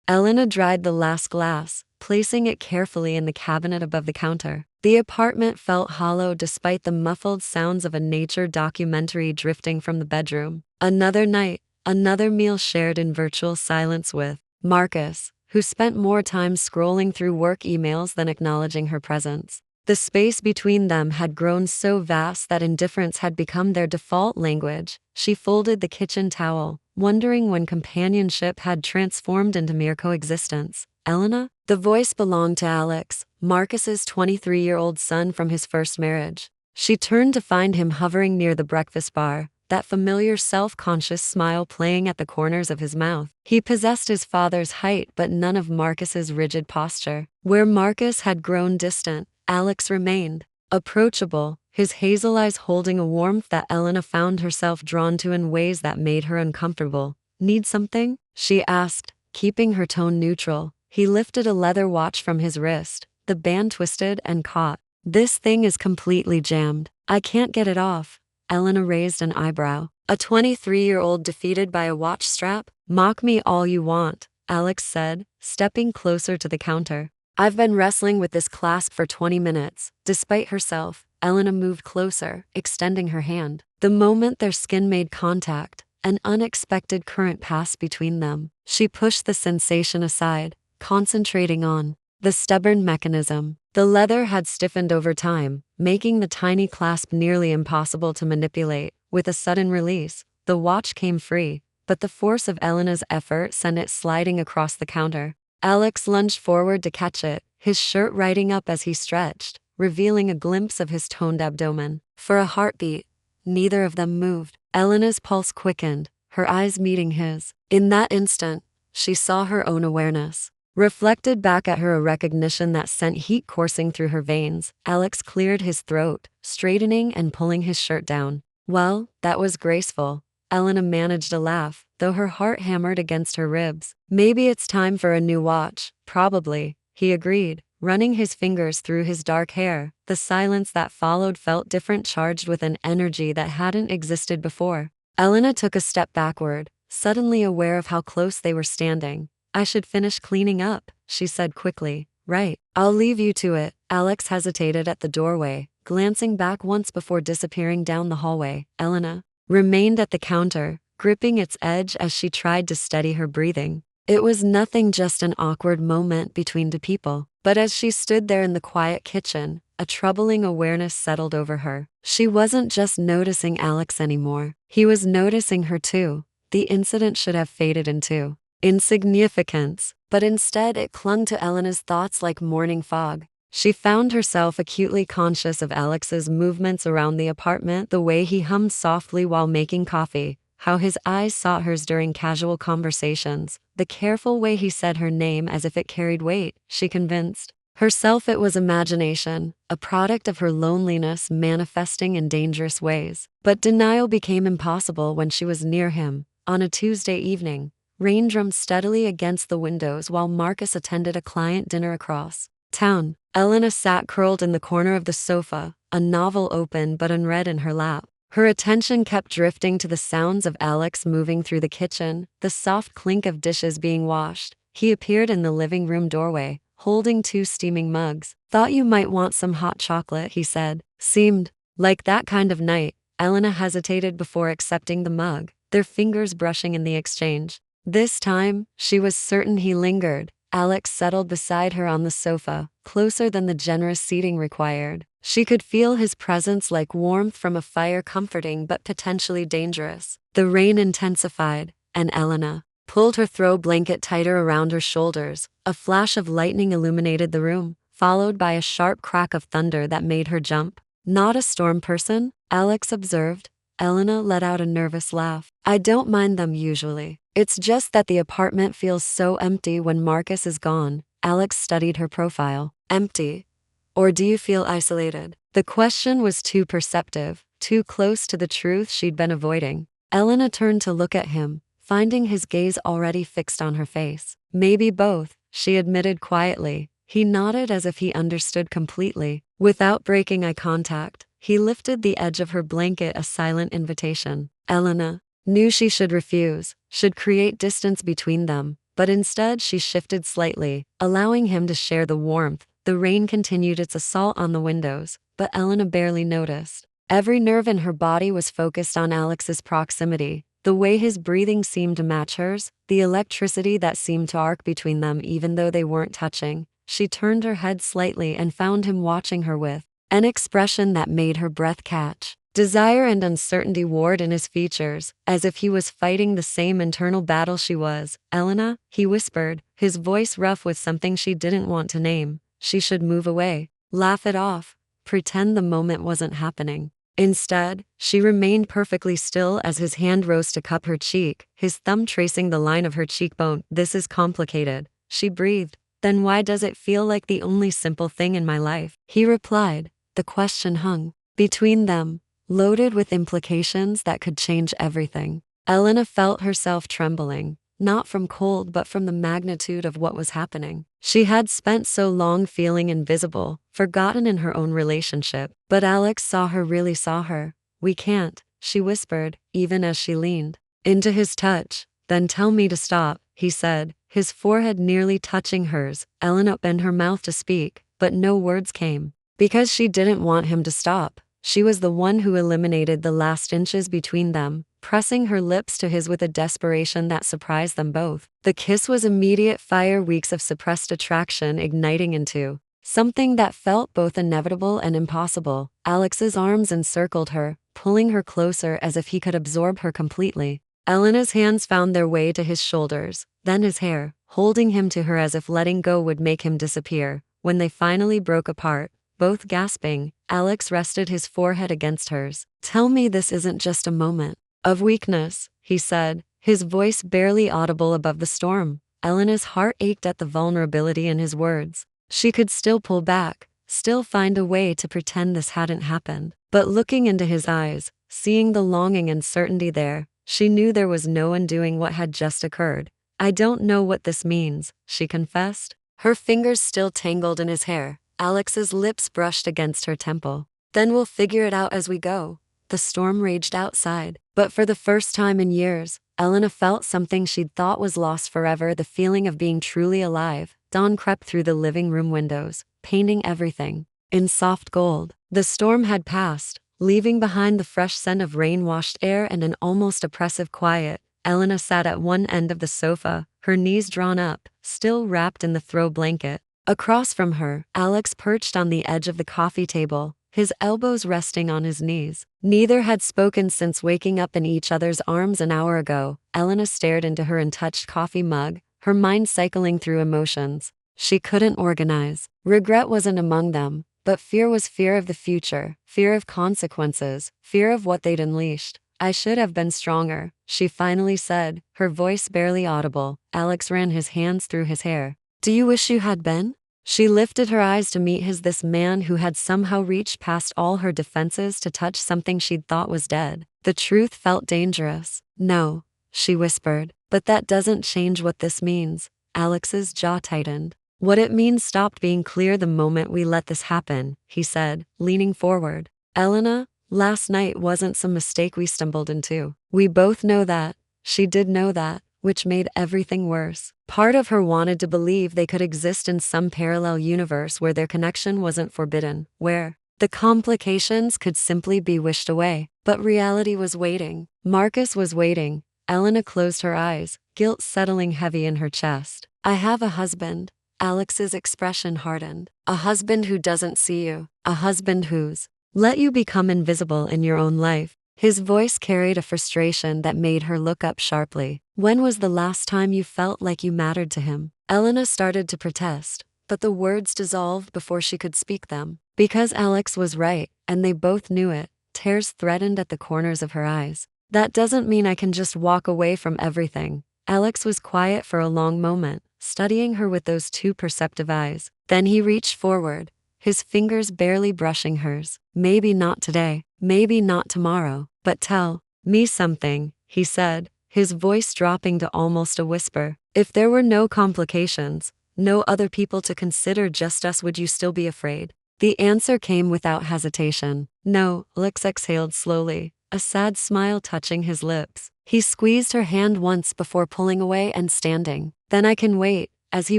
Elena dried the last glass, placing it carefully in the cabinet above the counter. The apartment felt hollow despite the muffled sounds of a nature documentary drifting from the bedroom. Another night, another meal shared in virtual silence with Marcus, who spent more time scrolling through work emails than acknowledging her presence. The space between them had grown so vast that indifference had become their default language. She folded the kitchen towel, wondering when companionship had transformed into mere coexistence. Elena? The voice belonged to Alex, Marcus's 23-year-old son from his first marriage. She turned to find him hovering near the breakfast bar, that familiar self-conscious smile playing at the corners of his mouth. He possessed his father's height but none of Marcus's rigid posture. Where Marcus had grown distant, Alex remained approachable, his hazel eyes holding a warmth that Elena found herself drawn to in ways that made her uncomfortable. "Need something?" she asked, keeping her tone neutral. He lifted a leather watch from his wrist, the band twisted and caught. "This thing is completely jammed. I can't get it off." Elena raised an eyebrow. A 23-year-old defeated by a watch strap? "Mock me all you want," Alex said, stepping closer to the counter. "I've been wrestling with this clasp for 20 minutes. Despite herself, Elena moved closer, extending her hand. The moment their skin made contact, an unexpected current passed between them. She pushed the sensation aside, concentrating on the stubborn mechanism. The leather had stiffened over time, making the tiny clasp nearly impossible to manipulate. With a sudden release, the watch came free, but the force of Elena's effort sent it sliding across the counter. Alex lunged forward to catch it, his shirt riding up as he stretched, revealing a glimpse of his toned abdomen. For a heartbeat, neither of them moved. Elena's pulse quickened, her eyes meeting his. In that instant, she saw her own awareness reflected back at her, a recognition that sent heat coursing through her veins. Alex cleared his throat, straightening and pulling his shirt down. "Well, that was graceful." Elena managed a laugh, though her heart hammered against her ribs. "Maybe it's time for a new watch." "Probably," he agreed, running his fingers through his dark hair. The silence that followed felt different, charged with an energy that hadn't existed before. Elena took a step backward, suddenly aware of how close they were standing. "I should finish cleaning up," she said quickly. "Right. I'll leave you to it." Alex hesitated at the doorway, glancing back once before disappearing down the hallway. Elena remained at the counter, gripping its edge as she tried to steady her breathing. It was nothing, just an awkward moment between two people. But as she stood there in the quiet kitchen, a troubling awareness settled over her. She wasn't just noticing Alex anymore. He was noticing her too. The incident should have faded into insignificance, but instead it clung to Elena's thoughts like morning fog. She found herself acutely conscious of Alex's movements around the apartment, the way he hummed softly while making coffee, how his eyes sought hers during casual conversations, the careful way he said her name as if it carried weight. She convinced herself it was imagination, a product of her loneliness manifesting in dangerous ways. But denial became impossible when she was near him. On a Tuesday evening, rain drummed steadily against the windows while Marcus attended a client dinner across town. Elena sat curled in the corner of the sofa, a novel open but unread in her lap. Her attention kept drifting to the sounds of Alex moving through the kitchen, the soft clink of dishes being washed. He appeared in the living room doorway, holding 2 steaming mugs. "Thought you might want some hot chocolate," he said. Seemed like that kind of night. Elena hesitated before accepting the mug, their fingers brushing in the exchange. This time, she was certain he lingered. Alex settled beside her on the sofa, closer than the generous seating required. She could feel his presence like warmth from a fire, comforting but potentially dangerous. The rain intensified, and Elena pulled her throw blanket tighter around her shoulders. A flash of lightning illuminated the room, followed by a sharp crack of thunder that made her jump. "Not a storm person?" Alex observed. Elena let out a nervous laugh. "I don't mind them usually. It's just that the apartment feels so empty when Marcus is gone." Alex studied her profile. "Empty? Or do you feel isolated?" The question was too perceptive, too close to the truth she'd been avoiding. Elena turned to look at him, finding his gaze already fixed on her face. "Maybe both," she admitted quietly. He nodded as if he understood completely. Without breaking eye contact, he lifted the edge of her blanket, a silent invitation. Elena knew she should refuse, should create distance between them, but instead she shifted slightly, allowing him to share the warmth. The rain continued its assault on the windows, but Elena barely noticed. Every nerve in her body was focused on Alex's proximity, the way his breathing seemed to match hers, the electricity that seemed to arc between them even though they weren't touching. She turned her head slightly and found him watching her with an expression that made her breath catch. Desire and uncertainty warred in his features, as if he was fighting the same internal battle she was. "Elena," he whispered, his voice rough with something she didn't want to name. She should move away, laugh it off, pretend the moment wasn't happening. Instead, she remained perfectly still as his hand rose to cup her cheek, his thumb tracing the line of her cheekbone. "This is complicated," she breathed. "Then why does it feel like the only simple thing in my life?" He replied. The question hung between them, loaded with implications that could change everything. Elena felt herself trembling, not from cold but from the magnitude of what was happening. She had spent so long feeling invisible, forgotten in her own relationship, but Alex really saw her. "We can't," she whispered, even as she leaned into his touch. "Then tell me to stop," he said, his forehead nearly touching hers. Elena opened her mouth to speak, but no words came. Because she didn't want him to stop. She was the one who eliminated the last inches between them, pressing her lips to his with a desperation that surprised them both. The kiss was immediate fire, weeks of suppressed attraction igniting into something that felt both inevitable and impossible. Alex's arms encircled her, pulling her closer as if he could absorb her completely. Elena's hands found their way to his shoulders, then his hair, holding him to her as if letting go would make him disappear. When they finally broke apart, both gasping, Alex rested his forehead against hers. "Tell me this isn't just a moment of weakness," he said, his voice barely audible above the storm. Elena's heart ached at the vulnerability in his words. She could still pull back, still find a way to pretend this hadn't happened. But looking into his eyes, seeing the longing and certainty there, she knew there was no undoing what had just occurred. "I don't know what this means," she confessed, her fingers still tangled in his hair. Alex's lips brushed against her temple. "Then we'll figure it out as we go." The storm raged outside, but for the first time in years, Elena felt something she'd thought was lost forever, the feeling of being truly alive. Dawn crept through the living room windows, painting everything in soft gold. The storm had passed, leaving behind the fresh scent of rain-washed air and an almost oppressive quiet. Elena sat at one end of the sofa, her knees drawn up, still wrapped in the throw blanket. Across from her, Alex perched on the edge of the coffee table, his elbows resting on his knees. Neither had spoken since waking up in each other's arms an hour ago. Elena stared into her untouched coffee mug, her mind cycling through emotions she couldn't organize. Regret wasn't among them, but fear was, fear of the future, fear of consequences, fear of what they'd unleashed. "I should have been stronger," she finally said, her voice barely audible. Alex ran his hands through his hair. "Do you wish you had been?" She lifted her eyes to meet his, this man who had somehow reached past all her defenses to touch something she'd thought was dead. The truth felt dangerous. "No," she whispered, "but that doesn't change what this means." Alex's jaw tightened. "What it means stopped being clear the moment we let this happen," he said, leaning forward. "Elena, last night wasn't some mistake we stumbled into. We both know that." She did know that, which made everything worse. Part of her wanted to believe they could exist in some parallel universe where their connection wasn't forbidden, where the complications could simply be wished away. But reality was waiting. Marcus was waiting. Elena closed her eyes, guilt settling heavy in her chest. "I have a husband." Alex's expression hardened. "A husband who doesn't see you. A husband who's let you become invisible in your own life." His voice carried a frustration that made her look up sharply. "When was the last time you felt like you mattered to him?" Elena started to protest, but the words dissolved before she could speak them. Because Alex was right, and they both knew it, tears threatened at the corners of her eyes. "That doesn't mean I can just walk away from everything." Alex was quiet for a long moment, studying her with those two perceptive eyes. Then he reached forward, his fingers barely brushing hers. "Maybe not today, maybe not tomorrow, but tell me something," he said, his voice dropping to almost a whisper. "If there were no complications, no other people to consider, just us, would you still be afraid?" The answer came without hesitation. "No." Alex exhaled slowly, a sad smile touching his lips. He squeezed her hand once before pulling away and standing Then I can wait, as he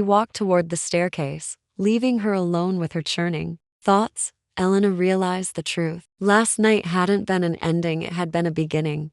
walked toward the staircase, leaving her alone with her churning thoughts. Elena realized the truth. Last night hadn't been an ending, it had been a beginning.